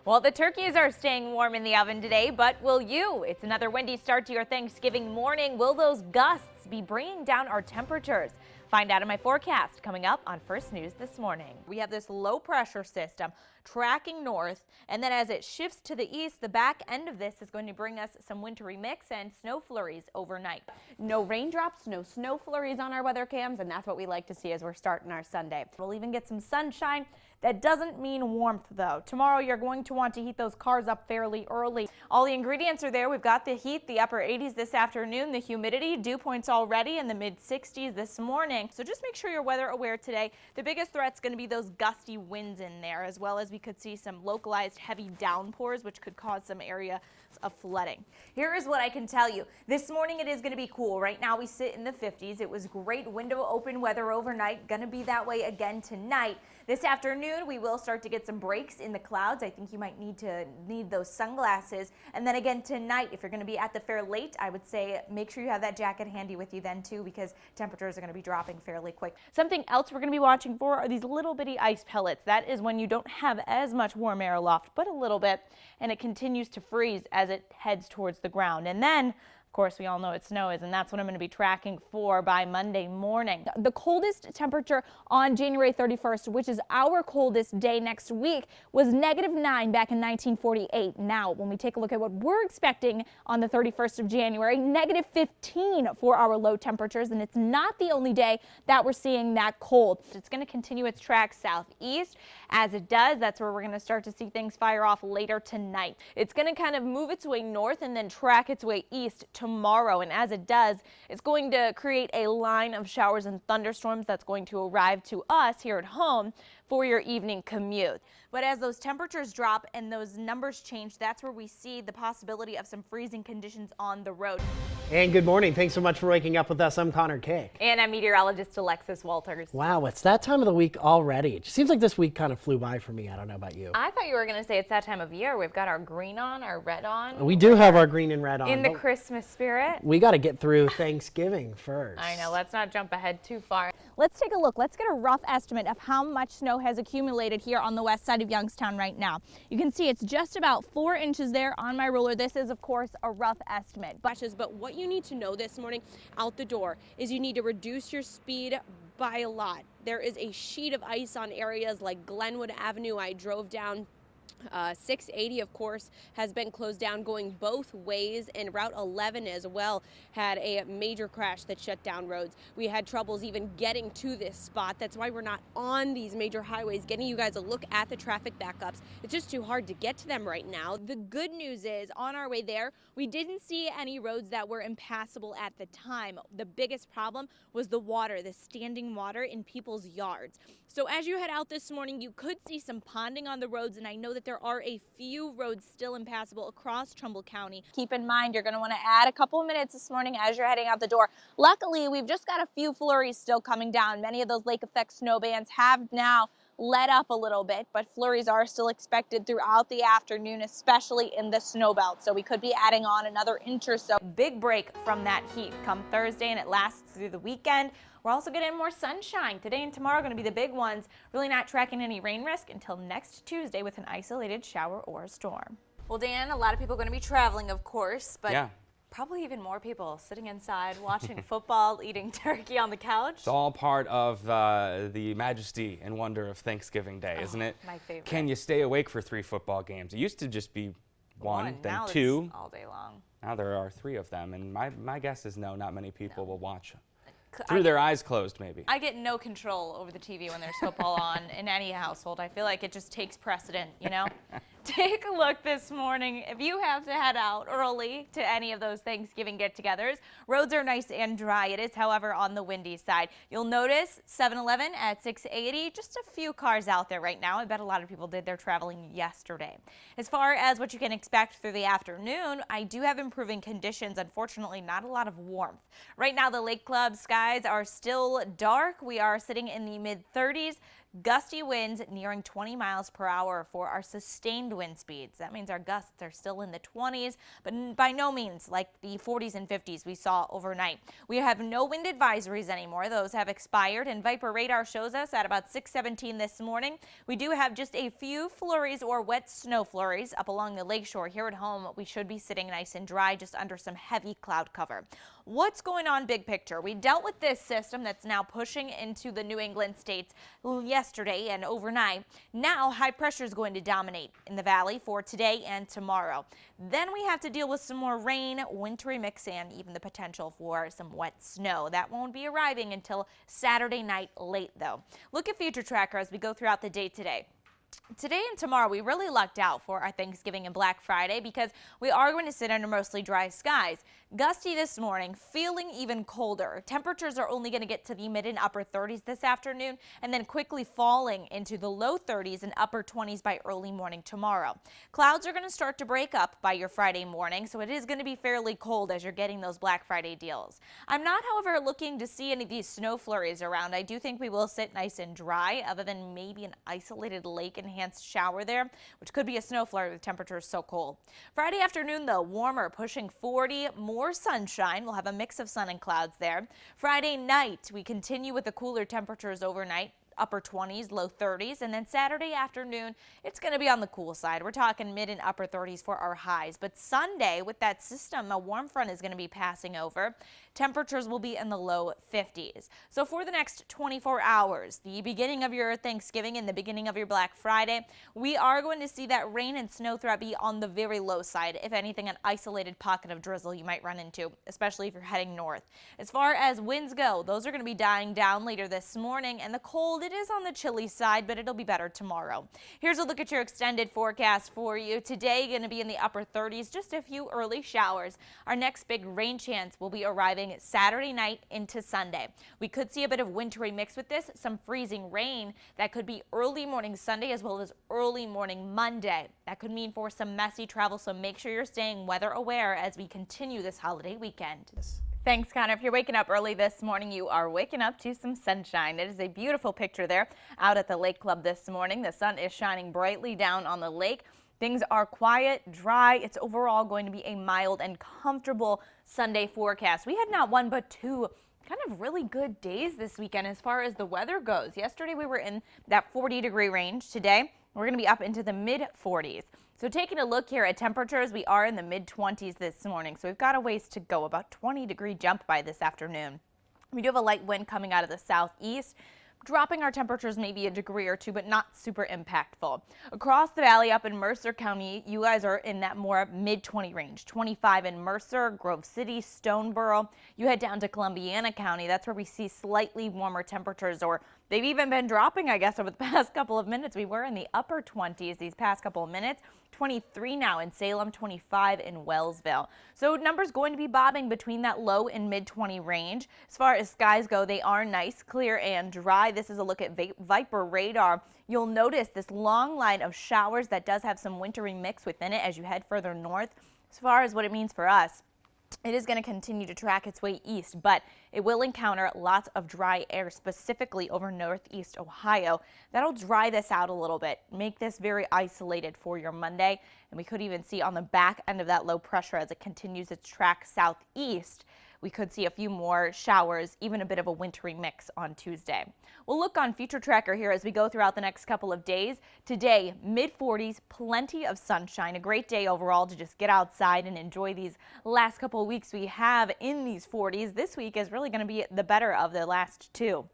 Well, the turkeys are staying warm in the oven today, but will you? It's another windy start to your Thanksgiving morning. Will those gusts be bringing down our temperatures? Find out in my forecast coming up on First News this morning. We have this low pressure system tracking north, and then as it shifts to the east, the back end of this is going to bring us some wintry mix and snow flurries overnight. No raindrops, no snow flurries on our weather cams, and that's what we like to see as we're starting our Sunday. We'll even get some sunshine. That doesn't mean warmth, though. Tomorrow, you're going to want to heat those cars up fairly early. All the ingredients are there. We've got the heat, the upper 80s this afternoon, the humidity, dew points already in the mid 60s this morning. So just make sure you're weather aware today. The biggest threat's going to be those gusty winds in there, as well as we could see some localized heavy downpours, which could cause some area of flooding. Here is what I can tell you. This morning, it is going to be cool. Right now, we sit in the 50s. It was great window open weather overnight. Going to be that way again tonight. This afternoon, we will start to get some breaks in the clouds. I think you might need those sunglasses. And then again tonight, if you're going to be at the fair late, I would say make sure you have that jacket handy with you then too, because temperatures are going to be dropping fairly quick. Something else we're going to be watching for are these little bitty ice pellets. That is when you don't have as much warm air aloft, but a little bit, and it continues to freeze as it heads towards the ground. And then, of course, we all know what snow is, and that's what I'm going to be tracking for by Monday morning. The coldest temperature on January 31st, which is our coldest day next week, was -9 back in 1948. Now, when we take a look at what we're expecting on the 31st of January, -15 for our low temperatures, and it's not the only day that we're seeing that cold. It's going to continue its track southeast. As it does, that's where we're going to start to see things fire off later tonight. It's going to kind of move its way north and then track its way east tomorrow, and as it does, it's going to create a line of showers and thunderstorms that's going to arrive to us here at home for your evening commute. But as those temperatures drop and those numbers change, that's where we see the possibility of some freezing conditions on the road. And good morning. Thanks so much for waking up with us. I'm Connor Cake. And I'm meteorologist Alexis Walters. Wow, it's that time of the week already. It just seems like this week kind of flew by for me. I don't know about you. I thought you were going to say it's that time of year. We've got our green on, our red on. We do have our green and red on. In the Christmas spirit. We got to get through Thanksgiving first. I know. Let's not jump ahead too far. Let's take a look. Let's get a rough estimate of how much snow has accumulated here on the west side of Youngstown right now. You can see it's just about 4 inches there on my ruler. This is, of course, a rough estimate. But what you need to know this morning out the door is you need to reduce your speed by a lot. There is a sheet of ice on areas like Glenwood Avenue. I drove down 680, of course, has been closed down going both ways, and Route 11 as well had a major crash that shut down roads. We had troubles even getting to this spot. That's why we're not on these major highways getting you guys a look at the traffic backups. It's just too hard to get to them right now. The good news is on our way there, we didn't see any roads that were impassable at the time. The biggest problem was the water, the standing water in people's yards. So as you head out this morning, you could see some ponding on the roads, and I know that there are a few roads still impassable across Trumbull County. Keep in mind, you're going to want to add a couple of minutes this morning as you're heading out the door. Luckily, we've just got a few flurries still coming down. Many of those lake effect snow bands have now let up a little bit, but flurries are still expected throughout the afternoon, especially in the snow belt. So we could be adding on another inch or so. Big break from that heat come Thursday, and it lasts through the weekend. We're also getting more sunshine. Today and tomorrow are going to be the big ones. Really not tracking any rain risk until next Tuesday with an isolated shower or storm. Well, Dan, a lot of people are going to be traveling, of course, but probably even more people sitting inside, watching football, eating turkey on the couch. It's all part of the majesty and wonder of Thanksgiving Day, isn't it? My favorite. Can you stay awake for 3 football games? It used to just be one, then now 2. It's all day long. Now there are 3 of them, and my guess is no, not many people will watch through their eyes closed, maybe. I get no control over the TV when there's football on in any household. I feel like it just takes precedent, you know? Take a look this morning. If you have to head out early to any of those Thanksgiving get-togethers, roads are nice and dry. It is, however, on the windy side. You'll notice 7-Eleven at 680, just a few cars out there right now. I bet a lot of people did their traveling yesterday. As far as what you can expect through the afternoon, I do have improving conditions. Unfortunately, not a lot of warmth. Right now, the Lake Club skies are still dark. We are sitting in the mid-30s. Gusty winds nearing 20 miles per hour for our sustained wind speeds. That means our gusts are still in the 20s, but by no means like the 40s and 50s we saw overnight. We have no wind advisories anymore. Those have expired, and Viper radar shows us at about 6:17 this morning. We do have just a few flurries or wet snow flurries up along the lakeshore. Here at home, we should be sitting nice and dry just under some heavy cloud cover. What's going on big picture? We dealt with this system that's now pushing into the New England states yesterday and overnight. Now high pressure is going to dominate in the valley for today and tomorrow. Then we have to deal with some more rain, wintry mix, and even the potential for some wet snow. That won't be arriving until Saturday night late though. Look at Future Tracker as we go throughout the day today. Today and tomorrow, we really lucked out for our Thanksgiving and Black Friday because we are going to sit under mostly dry skies. Gusty this morning, feeling even colder. Temperatures are only going to get to the mid and upper 30s this afternoon and then quickly falling into the low 30s and upper 20s by early morning tomorrow. Clouds are going to start to break up by your Friday morning, so it is going to be fairly cold as you're getting those Black Friday deals. I'm not, however, looking to see any of these snow flurries around. I do think we will sit nice and dry, other than maybe an isolated lake enhanced shower there, which could be a snow flurry with temperatures so cold. Friday afternoon, though, warmer, pushing 40, more sunshine. We'll have a mix of sun and clouds there. Friday night, we continue with the cooler temperatures overnight. Upper 20s, low 30s, and then Saturday afternoon, it's going to be on the cool side. We're talking mid and upper 30s for our highs. But Sunday, with that system, a warm front is going to be passing over. Temperatures will be in the low 50s. So for the next 24 hours, the beginning of your Thanksgiving and the beginning of your Black Friday, we are going to see that rain and snow threat be on the very low side. If anything, an isolated pocket of drizzle you might run into, especially if you're heading north. As far as winds go, those are going to be dying down later this morning, and the cold, it is on the chilly side, but it'll be better tomorrow. Here's a look at your extended forecast for you. Today, going to be in the upper 30s, just a few early showers. Our next big rain chance will be arriving Saturday night into Sunday. We could see a bit of wintry mix with this, some freezing rain that could be early morning Sunday as well as early morning Monday. That could mean for some messy travel, so make sure you're staying weather aware as we continue this holiday weekend. Thanks, Connor. If you're waking up early this morning, you are waking up to some sunshine. It is a beautiful picture there out at the Lake Club this morning. The sun is shining brightly down on the lake. Things are quiet, dry. It's overall going to be a mild and comfortable Sunday forecast. We had not one but two kind of really good days this weekend as far as the weather goes. Yesterday we were in that 40-degree range. Today we're going to be up into the mid-40s. So taking a look here at temperatures, we are in the mid-20s this morning. So we've got a ways to go, about 20-degree jump by this afternoon. We do have a light wind coming out of the southeast, dropping our temperatures maybe a degree or two, but not super impactful. Across the valley up in Mercer County, you guys are in that more mid-20 range. 25 in Mercer, Grove City, Stoneboro. You head down to Columbiana County. That's where we see slightly warmer temperatures, or they've even been dropping, I guess, over the past couple of minutes. We were in the upper 20s these past couple of minutes. 23 now in Salem, 25 in Wellsville. So numbers going to be bobbing between that low and mid 20 range. As far as skies go, they are nice, clear, and dry. This is a look at Viper radar. You'll notice this long line of showers that does have some wintry mix within it as you head further north. As far as what it means for us, it is going to continue to track its way east, but it will encounter lots of dry air, specifically over northeast Ohio. That'll dry this out a little bit, make this very isolated for your Monday. And we could even see on the back end of that low pressure as it continues its track southeast, we could see a few more showers, even a bit of a wintry mix on Tuesday. We'll look on Future Tracker here as we go throughout the next couple of days. Today, mid-40s, plenty of sunshine. A great day overall to just get outside and enjoy these last couple of weeks we have in these 40s. This week is really going to be the better of the last two.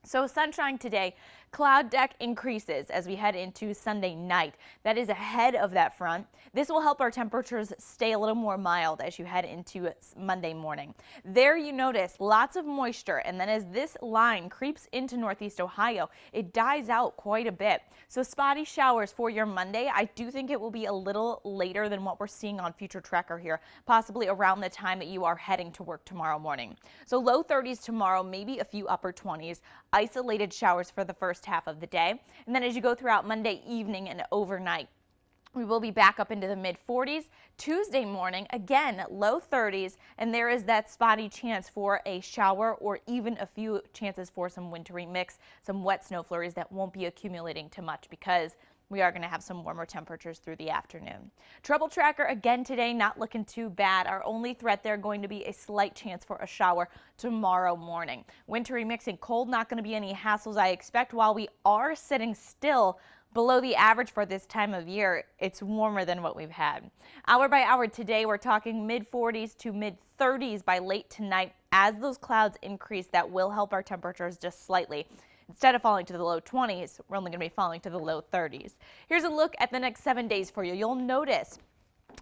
So sunshine today, cloud deck increases as we head into Sunday night. That is ahead of that front. This will help our temperatures stay a little more mild as you head into Monday morning. There you notice lots of moisture, and then as this line creeps into northeast Ohio, it dies out quite a bit. So spotty showers for your Monday. I do think it will be a little later than what we're seeing on Future Tracker here, possibly around the time that you are heading to work tomorrow morning. So low 30s tomorrow, maybe a few upper 20s. Isolated showers for the first half of the day. And then as you go throughout Monday evening and overnight, We will be back up into the mid-40s. Tuesday morning, again, low 30s, and there is that spotty chance for a shower or even a few chances for some wintry mix, some wet snow flurries that won't be accumulating too much because we are going to have some warmer temperatures through the afternoon. Trouble tracker again today, not looking too bad. Our only threat there going to be a slight chance for a shower tomorrow morning. Wintry mix and cold, not going to be any hassles I expect. While we are sitting still below the average for this time of year, it's warmer than what we've had. Hour by hour today, we're talking mid-40s to mid-30s by late tonight. As those clouds increase, that will help our temperatures just slightly. Instead of falling to the low 20s, we're only going to be falling to the low 30s. Here's a look at the next 7 days for you. You'll notice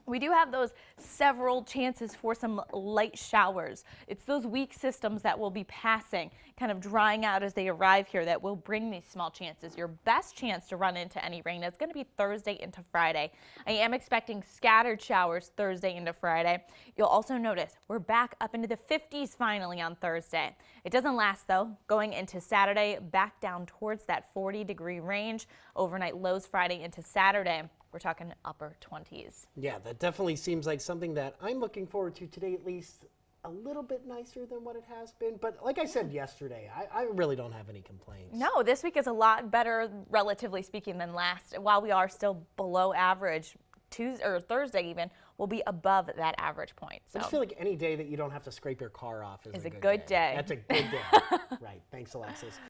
we do have those several chances for some light showers. It's those weak systems that will be passing, kind of drying out as they arrive here, that will bring these small chances. Your best chance to run into any rain is going to be Thursday into Friday. I am expecting scattered showers Thursday into Friday. You'll also notice we're back up into the 50s finally on Thursday. It doesn't last though. Going into Saturday, back down towards that 40-degree range. Overnight lows Friday into Saturday. We're talking upper 20s. Yeah, that definitely seems like something that I'm looking forward to today, at least a little bit nicer than what it has been. But like I said yesterday, I really don't have any complaints. No, this week is a lot better, relatively speaking, than last. While we are still below average, Tuesday or Thursday even will be above that average point. So I just feel like any day that you don't have to scrape your car off is a good day. That's a good day. Right. Thanks, Alexis.